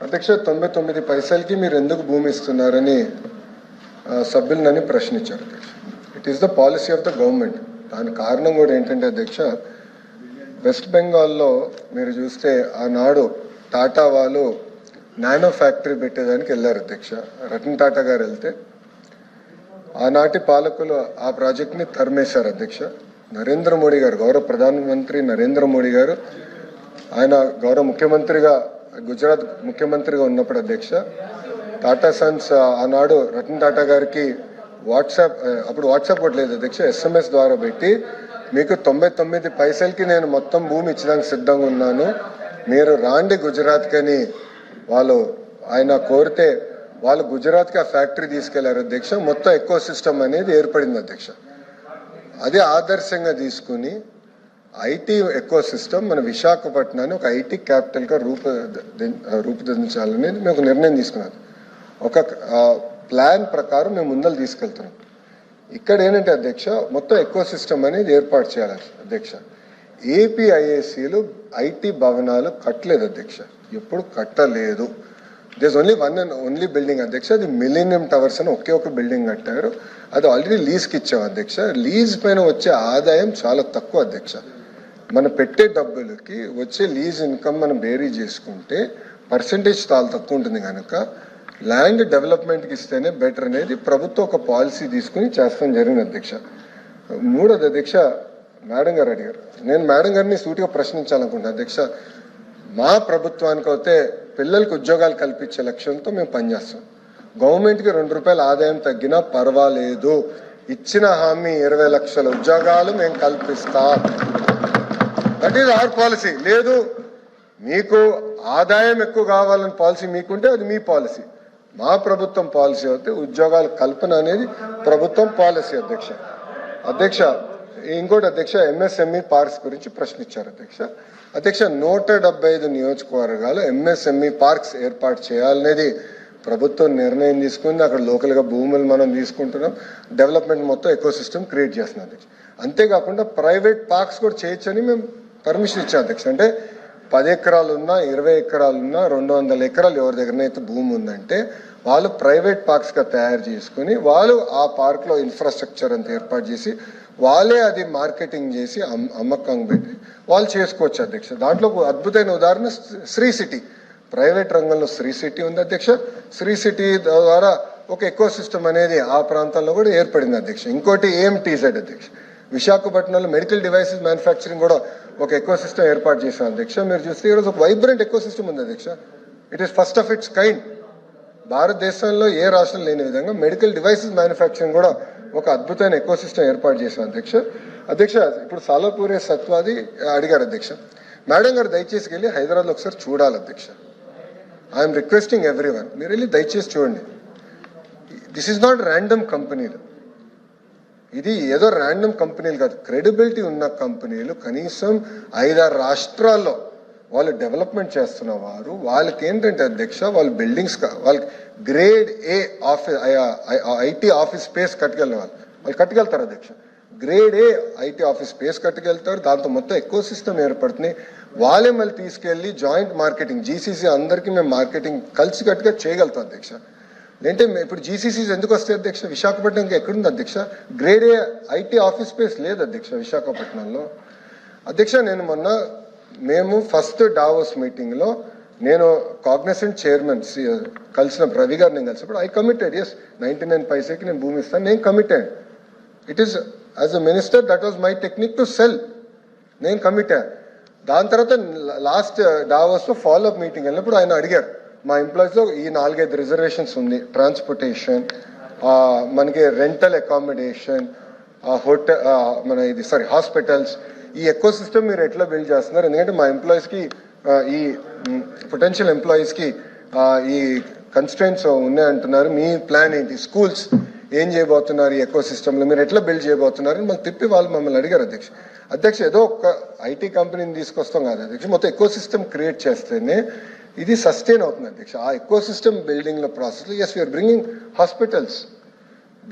అధ్యక్ష 99 పైసలకి మీరు ఎందుకు భూమి ఇస్తున్నారని సభ్యులు నన్ను ప్రశ్నించారు అధ్యక్ష. It is the policy of the government. దాని కారణం కూడా ఏంటంటే అధ్యక్ష, వెస్ట్ బెంగాల్లో మీరు చూస్తే ఆనాడు టాటా వాళ్ళు నానో ఫ్యాక్టరీ పెట్టేదానికి వెళ్ళారు అధ్యక్ష. రతన్ టాటా గారు వెళ్తే ఆనాటి పాలకులు ఆ ప్రాజెక్ట్ని తరిమేశారు అధ్యక్ష. నరేంద్ర మోడీ గారు, గౌరవ ప్రధానమంత్రి నరేంద్ర మోడీ గారు, ఆయన గౌరవ ముఖ్యమంత్రిగా గుజరాత్ ముఖ్యమంత్రిగా ఉన్నప్పుడు అధ్యక్ష, టాటా సన్స్ ఆనాడు రతన్ టాటా గారికి అప్పుడు వాట్సాప్ కూడా లేదు అధ్యక్ష, SMS ద్వారా పెట్టి మీకు 99 పైసలకి నేను మొత్తం భూమి ఇచ్చడానికి సిద్ధంగా ఉన్నాను, మీరు రాండి గుజరాత్కి అని ఆయన కోరితే వాళ్ళు గుజరాత్కి ఆ ఫ్యాక్టరీ తీసుకెళ్లారు అధ్యక్ష. మొత్తం ఎకో సిస్టమ్ అనేది ఏర్పడింది అధ్యక్ష. అదే ఆదర్శంగా తీసుకుని ఐటీ ఎకో సిస్టమ్ మన విశాఖపట్నాన్ని ఒక ఐటీ క్యాపిటల్గా రూపుదిద్దించాలనేది మేము ఒక నిర్ణయం తీసుకున్నాం. ఒక ప్లాన్ ప్రకారం మేము ముందలు తీసుకెళ్తున్నాం. ఇక్కడ ఏంటంటే అధ్యక్ష, మొత్తం ఎకో సిస్టమ్ అనేది ఏర్పాటు చేయాలి అధ్యక్ష. ఏపీఐఏసీలు ఐటీ భవనాలు కట్టలేదు అధ్యక్ష, ఎప్పుడు కట్టలేదు. దిస్ ఓన్లీ బిల్డింగ్ అధ్యక్ష, అది మిలీనియం టవర్స్ అని ఒకే ఒక బిల్డింగ్ కట్టారు. అది ఆల్రెడీ లీజ్కి ఇచ్చాం అధ్యక్ష. లీజ్ పైన వచ్చే ఆదాయం చాలా తక్కువ అధ్యక్ష. మనం పెట్టే డబ్బులకి వచ్చే లీజ్ ఇన్కమ్ మనం బేరీ చేసుకుంటే పర్సంటేజ్ చాలా తక్కువ ఉంటుంది కనుక ల్యాండ్ డెవలప్మెంట్కి ఇస్తేనే బెటర్ అనేది ప్రభుత్వం ఒక పాలసీ తీసుకుని చేస్తాం జరిగింది అధ్యక్ష. మూడోది అధ్యక్ష, మేడం గారు అడిగారు, నేను మేడం గారిని సూటిగా ప్రశ్నించాలనుకుంటున్నాను అధ్యక్ష. మా ప్రభుత్వానికి అయితే పిల్లలకు ఉద్యోగాలు కల్పించే లక్ష్యంతో మేము పనిచేస్తాం. గవర్నమెంట్కి ₹2 ఆదాయం తగ్గినా పర్వాలేదు, ఇచ్చిన హామీ 20 లక్షల ఉద్యోగాలు మేము కల్పిస్తాం. That is our policy. లేదు మీకు ఆదాయం ఎక్కువ కావాలని పాలసీ మీకుంటే అది మీ పాలసీ. మా ప్రభుత్వం పాలసీ అయితే ఉద్యోగాల కల్పన అనేది ప్రభుత్వం పాలసీ అధ్యక్ష. ఇంకోటి అధ్యక్ష, MSME పార్క్స్ గురించి ప్రశ్నించారు అధ్యక్ష. 175 నియోజకవర్గాలు MSME పార్క్స్ ఏర్పాటు చేయాలనేది ప్రభుత్వం నిర్ణయం తీసుకుంది. అక్కడ లోకల్గా భూములు మనం తీసుకుంటున్నాం, డెవలప్మెంట్ మొత్తం ఎకో సిస్టమ్ క్రియేట్ చేస్తున్నాం అధ్యక్ష. అంతేకాకుండా ప్రైవేట్ పార్క్స్ కూడా చేయొచ్చని మేము పర్మిషన్ ఇచ్చాం అధ్యక్ష. అంటే 10 ఎకరాలున్నా 20 ఎకరాలున్నా 200 ఎకరాలు ఎవరి దగ్గరనైతే భూమి ఉందంటే వాళ్ళు ప్రైవేట్ పార్క్స్గా తయారు చేసుకుని వాళ్ళు ఆ పార్క్లో ఇన్ఫ్రాస్ట్రక్చర్ అంతా ఏర్పాటు చేసి వాళ్ళే అది మార్కెటింగ్ చేసి అమ్మకం పెట్టి వాళ్ళు చేసుకోవచ్చు అధ్యక్ష. దాంట్లో అద్భుతమైన ఉదాహరణ శ్రీ సిటీ. ప్రైవేట్ రంగంలో శ్రీ సిటీ ఉంది అధ్యక్ష. శ్రీ సిటీ ద్వారా ఒక ఎకో సిస్టమ్ అనేది ఆ ప్రాంతాల్లో కూడా ఏర్పడింది అధ్యక్ష. ఇంకోటి AMTZ అధ్యక్ష, విశాఖపట్నంలో మెడికల్ డివైసెస్ మ్యానుఫ్యాక్చరింగ్ కూడా ఒక ఎకో సిస్టమ్ ఏర్పాటు చేశాం అధ్యక్ష. మీరు చూస్తే ఈరోజు ఒక వైబ్రెంట్ ఎకో సిస్టమ్ ఉంది అధ్యక్ష. It is first of it's kind. భారతదేశంలో ఏ రాష్ట్రం లేని విధంగా మెడికల్ డివైసెస్ మ్యానుఫ్యాక్చరింగ్ కూడా ఒక అద్భుతమైన ఎకో సిస్టమ్ ఏర్పాటు చేశాం అధ్యక్ష. ఇప్పుడు సాలపూరే సత్వాది అడిగారు అధ్యక్ష. మేడం గారు దయచేసి వెళ్ళి హైదరాబాద్లో ఒకసారి చూడాలి అధ్యక్ష. ఐఎమ్ రిక్వెస్టింగ్ ఎవ్రీవన్, మీరు వెళ్ళి దయచేసి చూడండి. దిస్ ఈజ్ నాట్ ర్యాండమ్ కంపెనీలు, ఇది ఏదో ర్యాండమ్ కంపెనీలు కాదు, క్రెడిబిలిటీ ఉన్న కంపెనీలు. కనీసం 5-6 రాష్ట్రాల్లో వాళ్ళు డెవలప్మెంట్ చేస్తున్న వారు. వాళ్ళకి ఏంటంటే అధ్యక్ష, వాళ్ళ బిల్డింగ్స్ వాళ్ళకి grade A IT office space వాళ్ళు కట్టుకెళ్తారు అధ్యక్ష. Grade A IT office space కట్టుకెళ్తారు. దాంతో మొత్తం ఎకో సిస్టమ్ ఏర్పడుతుంది. వాళ్ళే మళ్ళీ తీసుకెళ్ళి జాయింట్ మార్కెటింగ్, GCC అందరికీ మేము మార్కెటింగ్ కలిసి కట్టుగా చేయగలుగుతాం అధ్యక్ష. అంటే ఇప్పుడు GCCs ఎందుకు వస్తాయి అధ్యక్ష? విశాఖపట్నం ఎక్కడుంది అధ్యక్ష? Grade A IT office space లేదు అధ్యక్ష విశాఖపట్నంలో. అధ్యక్ష, మేము ఫస్ట్ డావోస్ మీటింగ్లో నేను కాగ్నిసెంట్ చైర్మన్ కలిసిన రవి గారు నేను కలిసినప్పుడు ఐ కమిటెడ్, 99 పైసకి నేను భూమి ఇస్తాను, నేను committed. It is as a minister that was my technique to cell, నేను కమిటెడ్. దాని తర్వాత లాస్ట్ డావోస్లో ఫాలోఅప్ మీటింగ్ వెళ్ళినప్పుడు ఆయన అడిగారు, మా ఎంప్లాయీస్లో ఈ 4-5 రిజర్వేషన్స్ ఉంది, ట్రాన్స్పోర్టేషన్, మనకి రెంటల్ అకామిడేషన్, హాస్పిటల్స్, ఈ ఎకో సిస్టమ్ మీరు ఎట్లా బిల్డ్ చేస్తున్నారు? ఎందుకంటే మా ఎంప్లాయీస్కి ఈ పొటెన్షియల్ ఎంప్లాయీస్కి ఈ కన్స్ట్రెంట్స్ ఉన్నాయంటున్నారు, మీ ప్లాన్ ఏంటి? స్కూల్స్ ఏం చేయబోతున్నారు, ఈ ఎకో సిస్టంలో మీరు ఎట్లా బిల్డ్ చేయబోతున్నారు అని మాకు తిప్పి వాళ్ళు మమ్మల్ని అడిగారు అధ్యక్ష. ఏదో ఒక IT కంపెనీని తీసుకొస్తాం కాదు అధ్యక్ష, మొత్తం ఎకో సిస్టమ్ క్రియేట్ చేస్తేనే ఇది సస్టైన్ అవుతుంది అధ్యక్ష. ఆ ఎకో సిస్టమ్ బిల్డింగ్లో ప్రాసెస్లో we're bringing hospitals,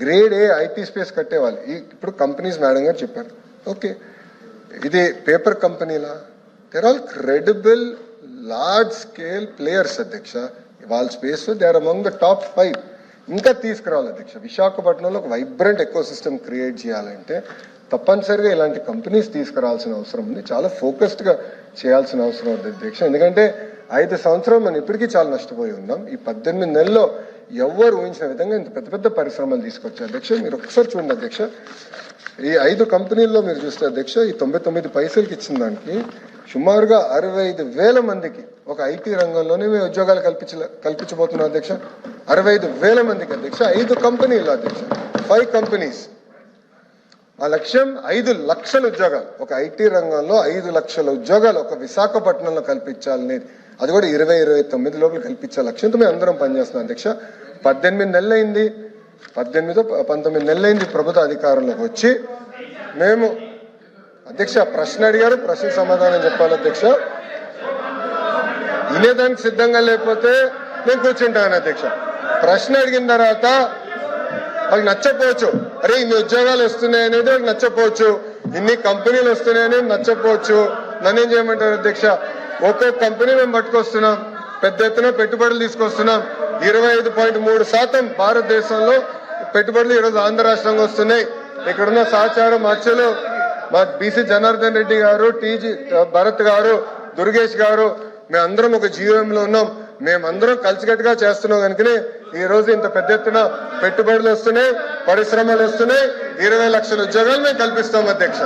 grade A IT space కట్టేవాళ్ళు. ఇప్పుడు కంపెనీస్ మేడం గారు చెప్పారు, ఓకే ఇది పేపర్ కంపెనీలా? They're all credible large scale players అధ్యక్ష. వాళ్ళ space they are among the top 5. ఇంకా తీసుకురావాలి అధ్యక్ష. విశాఖపట్నంలో ఒక వైబ్రెంట్ ఎకో సిస్టమ్ క్రియేట్ చేయాలంటే తప్పనిసరిగా ఇలాంటి కంపెనీస్ తీసుకురావాల్సిన అవసరం ఉంది. చాలా ఫోకస్డ్గా చేయాల్సిన అవసరం ఉంది అధ్యక్ష. ఎందుకంటే 5 సంవత్సరాలు మనం ఇప్పటికీ చాలా నష్టపోయి ఉన్నాం. ఈ 18 నెలల్లో ఎవరు ఊహించిన విధంగా ఇంత పెద్ద పెద్ద పరిశ్రమలు తీసుకొచ్చారు అధ్యక్ష. మీరు ఒకసారి చూడండి అధ్యక్ష, ఈ 5 కంపెనీల్లో మీరు చూస్తే అధ్యక్ష, ఈ 99 పైసలకి ఇచ్చిన దానికి సుమారుగా 65,000 మందికి ఒక ఐటీ రంగంలోనే మేము ఉద్యోగాలు కల్పించబోతున్నాం అధ్యక్ష. 65,000 మందికి అధ్యక్ష. 5 కంపెనీలు అధ్యక్ష, 5 కంపెనీస్. ఆ లక్ష్యం 5 లక్షల ఉద్యోగాలు. ఒక ఐటీ రంగంలో 5 లక్షల ఉద్యోగాలు ఒక విశాఖపట్నంలో కల్పించాలనేది, అది కూడా 2029 లోపల కల్పించే లక్ష్యంతో మేము అందరం పనిచేస్తున్నాం అధ్యక్ష. 18 నెలలైంది, 19 నెలలైంది ప్రభుత్వ అధికారంలోకి వచ్చి. మేము అధ్యక్ష ప్రశ్న అడిగారు, ప్రశ్న సమాధానం చెప్పాలి అధ్యక్ష. వినేదానికి సిద్ధంగా లేకపోతే నేను కూర్చుంటాను అధ్యక్ష. ప్రశ్న అడిగిన తర్వాత వాళ్ళకి నచ్చపోవచ్చు, అరే ఇన్ని ఉద్యోగాలు వస్తున్నాయి అనేది వాళ్ళకి నచ్చపోవచ్చు, ఇన్ని కంపెనీలు వస్తున్నాయని నచ్చపోవచ్చు. నన్నేం చేయమంటారు అధ్యక్ష? ఒక్కొక్క కంపెనీ మేము పట్టుకొస్తున్నాం, పెద్ద ఎత్తున పెట్టుబడులు తీసుకొస్తున్నాం. 25.3% భారతదేశంలో పెట్టుబడులు ఈరోజు ఆంధ్ర రాష్ట్రంగా వస్తున్నాయి. ఇక్కడున్న సహచారం మత్స్యలు మా బీసీ జనార్దన్ రెడ్డి గారు, టీజీ భరత్ గారు, దుర్గేష్ గారు, మేమందరం ఒక జీవోఎంలో ఉన్నాం. మేమందరం కలిసికట్టుగా చేస్తున్నాం కనుకనే ఈ రోజు ఇంత పెద్ద ఎత్తున పెట్టుబడులు వస్తున్నాయి, పరిశ్రమలు వస్తున్నాయి, 20 లక్షల ఉద్యోగాలు మేము కల్పిస్తాం అధ్యక్ష.